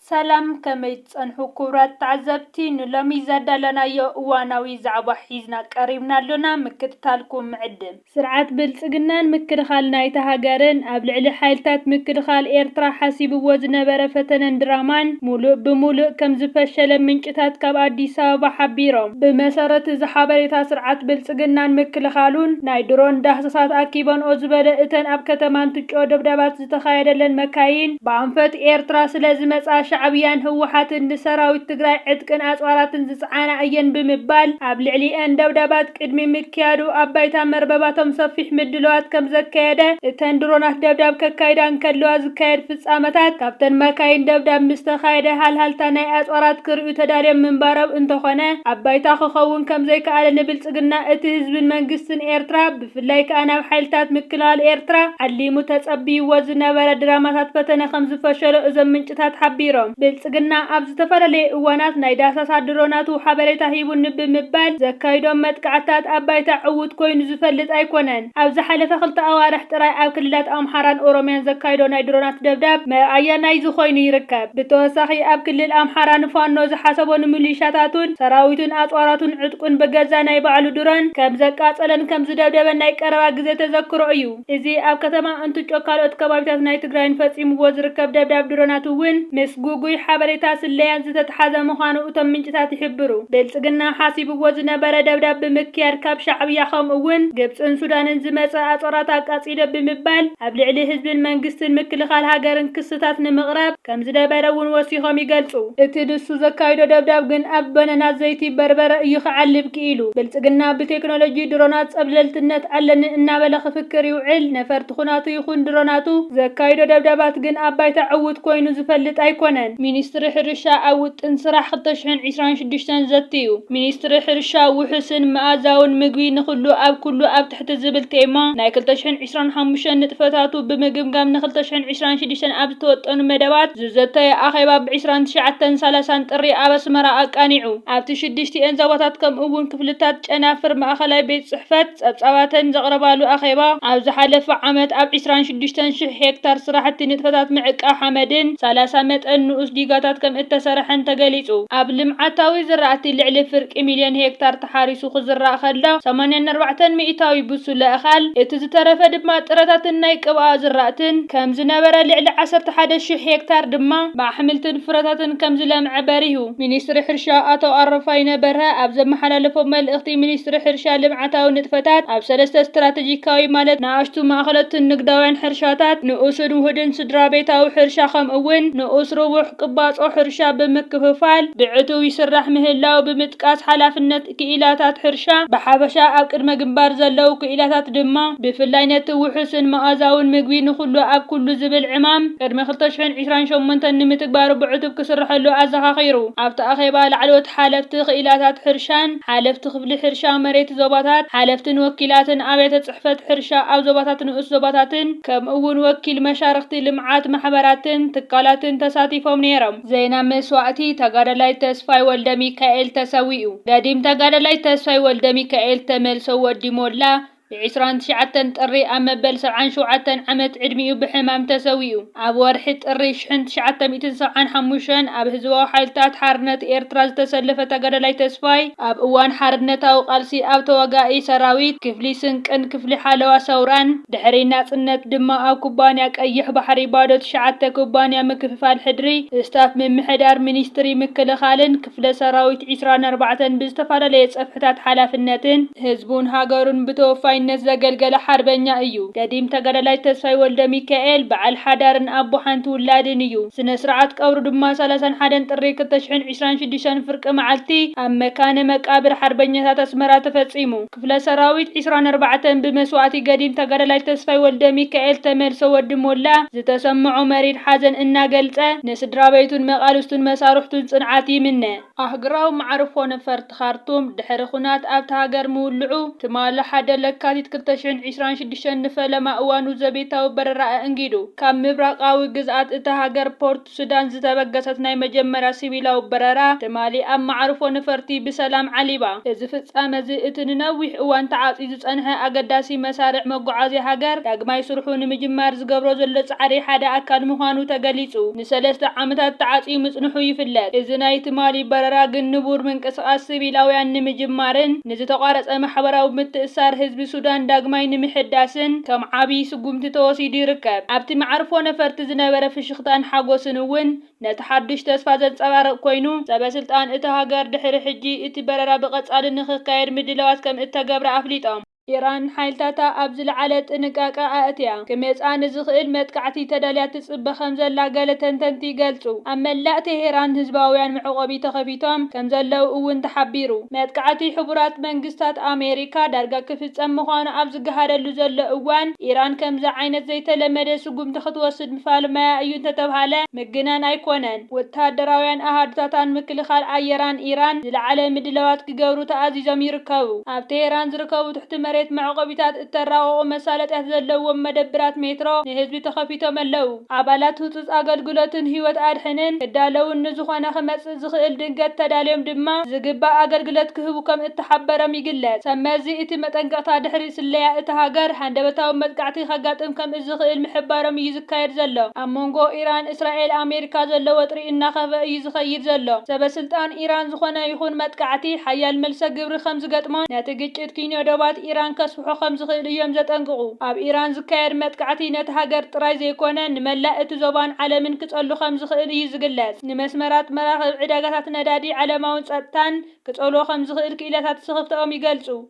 سلام كميت صنحو كورات تعزبتي نلمي زادلنا يواناوي زعبا حيزنا قريبنا لنا مكتتالكم معدن سرعات بلصقنان مكدخال نايتا هاجرن ابلعلي حايلتات مكدخال ايرترا حاسيب وزن برفتن درامان مولو بمولو كم زفشل منشتات كاب اديس ابابا حبيروم بمسارة زحابريتا سرعات بلصقنان مكدخالون نايدرون دهسسات اكيبان اوزبل اتن اب كتمان تجو دبدبات زتخايدلن مكاين بعنفت ايرترا سلازمت شعبيان هو حاتن لسراويت تግራይ ዕጥቅን ኣጽዋራትን ዝጽዓና እየን ብምባል ኣብ ልዕሊአን ደብዳባት ቅድሚ ምክያዱ ኣባይታ መርበባቶም ሰፊሕ ምድለዋት ከም ዘካየደ እተን ድሮናት ደብዳብ ከካይዳን ከለዋ ዝካየድ ፍጻመታት ካብተን መካይን ደብዳብ ምስተኻየደ ሃልሃልታ ናይ ኣጽዋራት ክርኡ ተዳልዮም ምንባረብ እንተኾነ ኣባይታ ክኸውን ከም ዘይከኣለ ንብልጽግና እቲ ህዝብን መንግስትን ኤርትራ ብፍላይ ከዓ ናብ ሓይልታት ምክልኻል ኤርትራ ዓሊሙ ተጸቢይዎ ዝነበረ ድራማታት ፈተነ ከም ዝፈሸሉ እዞም ምንጭታት ሓቢሮም ብልጽግና ኣብ ዝተፈለለየ እዋናት ናይ ዳሳሳ ድሮናቱ ሓበሬታ ሂቡን ብምባል ዘካይዶም መጥቃዕታት ኣባይታ ዕውት ኮይኑ ዝፈልጥ ኣይኮነን ኣብ ዝሓለፈ ክልተ ኣዋርሕ ጥራይ ኣብ ክልላት ኣምሓራን ኦሮምያን ዘካይዶ ናይ ድሮናት ደብዳብ መኣያናይ ዝኾይኑ ይርከብ ብተወሳኺ ኣብ ክልል ኣምሓራን ፋኖ ዝሓሰቦን ሚሊሻታቱን ሰራዊቱን ኣጽዋራቱን ዕጥቁን በገዛ ናይ ባዕሉ ድሮን ከም ዘቃጸለን ከም ዝደብደበ ናይ ቀረባ ግዜ ተዘክሮ እዩ እዚ ኣብ ከተማ እንትጮ ካልኦት ከባቢታት ናይ ትግራይን ፈጺምዎ ዝርከብ ደብዳብ ድሮናት እውን ምስ ጉጉይ ሓበሬታ ስለያን ዝተተሓዘ ምዃኑ እቶም ምንጭታት ይሕብሩ ብልጽግና ሓሲብዎ ዝነበረ ደብዳብ ብምክያድ ካብ ሻዕብያ ከምኡውን ግብፅን ሱዳንን ዝመጸ ኣጽዋራት ኣቃጺደ ብምባል ኣብ ልዕሊ ህዝብን መንግስትን ምክልኻል ሃገርን ክስታት ንምቕራብ ከም ዝነበረ እውን ወሲኾም ይገልጹ እቲ ንሱ ዘካይዶ ደብዳብ ግን ኣብ በነናት ዘይቲ በርበረ እዩ ክዓልብ ክኢሉ ብልጽግና ብቴክኖሎጂ ድሮናት ጸብለልትነት ኣለኒ እናበለ ክፍክር ይውዕል ነፈርቲ ኩናቱ ይኹን ድሮናቱ ዘካይዶ ደብዳባት ግን ኣባይታ ዕውት ኮይኑ ዝፈልጥ ኣይኮነን ሚኒስትሪ ሕርሻ ኣብ ውጥን ስራሕ 2026 ዘትዩ ሚኒስትሪ ሕርሻ ውሕስን መኣዛውን ምግቢ ንኹሉ ኣብ ትሕቲ ዝብል ቴማ ናይ 2025 ንጥፈታቱ ብምግምጋም ን2026 ኣብ ዝተወጠኑ መደባት ዝዘተየ ኣኼባ ብ29:30 ጥሪ ኣብ ኣስመራ ኣቃኒዑ ኣብቲ 6 ዞባታት ከምኡውን ክፍልታት ጨናፍር ማእኸላይ ቤት ጽሕፈት ጸብጻባተን ዘቕረባሉ ኣኼባ ኣብ ዝሓለፈ ዓመት ኣብ 26,000 ሄክታር ስራሕቲ ንጥፈታት ምዕቃብ ሓመድን 30 መጠን ንኡስ ዲጋታት ከም እተሰርሐን ተገሊጹ ኣብ ልምዓታዊ ዝራእቲ ልዕሊ ፍርቂ ሚልዮን ሄክታር ተሓሪሱ ክዝራእ ከሎ 84 ሚእታዊ ብሱለ እኻል እቲ ዝተረፈ ድማ ጥረታትን ናይ ቅብኣ ዝራእትን ከም ዝነበረ ልዕሊ 11,000 ሄክታር ድማ ብኣሕምልትን ፍረታትን ከም ዝለምዐ በሪሁ ሚኒስትሪ ሕርሻ ኣቶ ኣረፋይ ነበረ ኣብ ዘመሓላለፎ መልእኽቲ ሚኒስትሪ ሕርሻ ልምዓታዊ ንጥፈታት ኣብ ሰለስተ ስትራቴጂካዊ ማለት ንኣሽቱ ማእኸላትን ንግዳውያን ሕርሻታት ንኡስን ውህድን ስድራ ቤታዊ ሕርሻ ከምኡውን ንኡስ ርቡሕ ቅባጾ ሕርሻ ብምክፍፋል ብዕቱብ ይስራሕ ምህላው ብምጥቃስ ሓላፍነት ክኢላታት ሕርሻ ብሓበሻ ኣብ ቅድመ ግንባር ዘለው ክኢላታት ድማ ብፍላይ ነቲ ውሕስን መኣዛውን ምግቢ ንኹሉ ኣብ ኩሉ ዝብል ዕማም ቅድሚ 2028 ንምትግባሩ ብዕቱብ ክስርሐሉ ኣዘኻኺሩ ኣብቲ ኣኼባ ላዕለዎት ሓለፍቲ ክኢላታት ሕርሻን ሓለፍቲ ክፍሊ ሕርሻ መሬት ዞባታት ሓለፍትን ወኪላትን ኣቤተ ጽሕፈት ሕርሻ ኣብ ዞባታት ንኡስ ዞባታትን ከምኡውን ወኪል መሻርክቲ ልምዓት ማሕበራትን ትካላትን ተሳቲፎም ነይሮም ዜና መስዋዕቲ ተጋዳላይ ተስፋይ ወልደ ሚካኤል ተሰዊኡ ገዲም ተጋዳላይ ተስፋይ ወልደ ሚካኤል ተመልሶ ወዲ ሞላ ብ29 ጥሪ ኣብ መበል 77 ዓመት ዕድሚኡ ብሕማም ተሰዊኡ ኣብ ወርሒ ጥሪ 1975 ኣብ ህዝባዊ ሓይልታት ሓርነት ኤርትራ ዝተሰለፈ ተጋዳላይ ተስፋይ ኣብ እዋን ሓርነታዊ ቃልሲ ኣብ ተዋጋኢ ሰራዊት ክፍሊ ስንቅን ክፍሊ ሓለዋ ሰውራን ድሕሪ ናጽነት ድማ ኣብ ኩባንያ ቀይሕ ባሕሪ ባዶ 9 ኩባንያ ምክፍፋል ሕድሪ ስታፍ ምምሕዳር ሚኒስትሪ ምክልኻልን ክፍለ ሰራዊት 24 ብዝተፈላለየ ጸፍሕታት ሓላፍነትን ህዝቡን ሃገሩን ብተወፋይ ነት ዘገልገለ ሓርበኛ እዩ ገዲም ተጋዳላይ ተስፋይ ወልደ ሚካኤል በዓል ሓዳርን ኣቦ ሓንቲ ውላድን እዩ ስነ ስርዓት ቀብሩ ድማ 31 ጥሪ 2026 ፍርቂ መዓልቲ ኣብ መካነ መቃብር ሓርበኛታት ኣስመራ ተፈጺሙ ክፍለ ሰራዊት 24 ብመስዋዕቲ ገዲም ተጋዳላይ ተስፋይ ወልደ ሚካኤል ተመልሶ ወዲ ሞላ ዝተሰምዖ መሪር ሓዘን እናገልጸ ንስድራ ቤቱን መቃልስቱን መሳርሕቱን ጽንዓት ይምነ ኣህግራው ማዕርፎ ነፈርቲ ካርቱም ድሕሪ ኩናት ኣብቲ ሃገር ምውልዑ ትማሊ ሓደ ለካ የካቲት 2026 ንፈለማ እዋኑ ዘቤታዊ በረራ እንጊዱ ካብ ምብራቃዊ ግዝኣት እታ ሃገር ፖርት ሱዳን ዝተበገሰት ናይ መጀመርያ ሲቪላዊ በረራ ትማሊ ኣብ ማዕርፎ ነፈርቲ ብሰላም ዓሊባ እዚ ፍጻመ እዚ እቲ ንነዊሕ እዋን ተዓጺዱ ዝጸንሐ ኣገዳሲ መሳርዕ መጓዓዝያ ሃገር ዳግማይ ስርሑ ንምጅማር ዝገብሮ ዘሎ ጻዕሪ ሓደ ኣካል ምዃኑ ተገሊጹ ንሰለስተ ዓመታት ተዓጺዩ ምጽንሑ ይፍለጥ እዚ ናይ ትማሊ በረራ ግን ንቡር ምንቅስቓስ ሲቪላውያን ንምጅማርን ንዝተቋረጸ ማሕበራዊ ምትእስሳር ህዝቢ ሱዳን ዳግማይ ንምሕዳስን ከም ዓብይ ስጉምቲ ተወሲዱ ይርከብ ኣብቲ ማዕርፎ ነፈርቲ ዝነበረ ፍሽኽታን ሓጎስን እውን ነቲ ሓዱሽ ተስፋ ዘንጸባርቕ ኮይኑ ሰበስልጣን እቲ ሃገር ድሕሪ ሕጂ እቲ በረራ ብቐጻሊ ንኽካየድ ምድላዋት ከም እተገብረ ኣፍሊጦም ኢራን ሓይልታታ ኣብ ዝለዓለ ጥንቃቐ ኣእትያ ክመጽኣ ንዝኽእል መጥቃዕቲ ተዳልያ ትጽበ ከም ዘላ ገለ ተንተንቲ ይገልጹ ኣብ መላእ ቴሄራን ህዝባውያን መዕቆቢ ተኸፊቶም ከም ዘለው እውን ተሓቢሩ መጥቃዕቲ ሕቡራት መንግስታት ኣሜሪካ ዳርጋ ክፍጸም ምዃኑ ኣብ ዝገሃደሉ ዘሎ እዋን ኢራን ከምዚ ዓይነት ዘይተለመደ ስጉምቲ ክትወስድ ምፋልማያ እዩ እንተተባሃለ ምግናን ኣይኮነን ወተሃደራውያን ኣሃዱታታን ምክልኻል ኣየራን ኢራን ዝለዓለ ምድላዋት ክገብሩ ተኣዚዞም ይርከቡ ኣብ ቴሄራን ዝርከቡ ትሕቲ መሬት معقبيات التراوغ مسالات زلوم مدبرات مترو نهزب تخفيتو ملو አባላት ህጹጽ አገልግሎትን ህይወት አድህነን እዳለውን ንዝኾነ ኸመጽ ዝኽእል ድንገት ተዳልዮም ድማ ዝግባ አገልግሎት ክህቡ ከም እተሐበረም ይግለጽ ሰመዚ እቲ መጠንቀቕታ ድሕሪ ስለያ እቲ ሃገር ሃንደበታዊ መጥቃዕቲ ኸጋጥም ከም ዝኽእል ምሕባሮም ይዝካየድ ዘሎ ኣብ መንጎ ኢራን እስራኤል አሜሪካ ዘሎ ወጥሪ እናኸበ ይዝኸይድ ዘሎ ሰበስልጣን ኢራን ዝኾነ ይኹን መጥቃዕቲ ሓያል መልሰ ግብሪ ከም ዝገጥሞን ነቲ ግጭት ኪንዮ ደባት ኢራን ከስፍሖ ከም ዝኽእል እዮም ዘጠንቅቑ ኣብ ኢራን ዝካየድ መጥቃዕቲ ነቲ ሃገር ጥራይ ዘይኮነ ንመላእ እቲ ዞባን ዓለምን ክጸሉ ከም ዝኽእል እዩ ዝግለጽ ንመስመራት መራኸቢ ዕዳጋታት ነዳዲ ዓለማውን ጸጥታን ክጸልዎ ከም ዝኽእል ክኢላታት ዝኽፍተኦም ይገልጹ